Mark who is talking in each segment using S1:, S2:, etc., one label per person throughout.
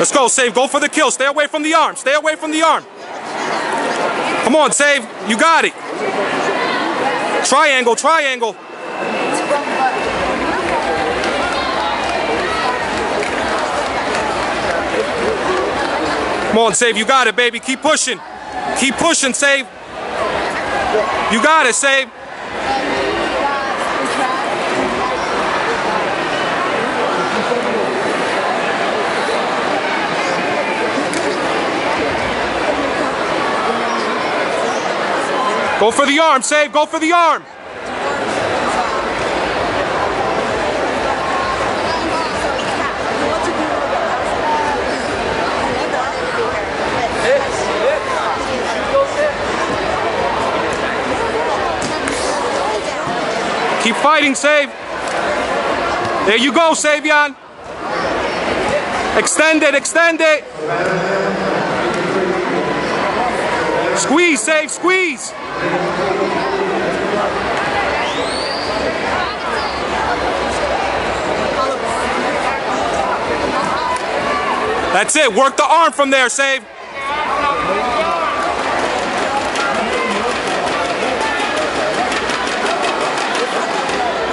S1: Let's go, Save. Go for the kill. Stay away from the arm. Stay away from the arm. Come on, Save. You got it. Triangle, triangle. Come on, Save. You got it, baby. Keep pushing. Keep pushing, Save. You got it, Save. Go for the arm, Save. Go for the arm. Keep fighting, Save. There you go, Savion. Extend it, extend it. Squeeze, Save, squeeze. That's it. Work the arm from there, Save.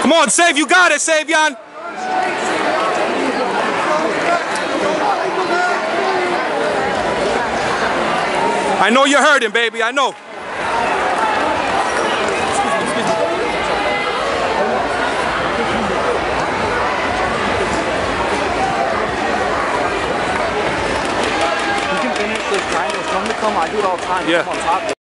S1: Come on, Save. You got it, Savion. I know you're hurting, baby. I know.
S2: You can finish those triangles. Come to come. I do it all the time.
S1: Yeah.
S2: Come on top.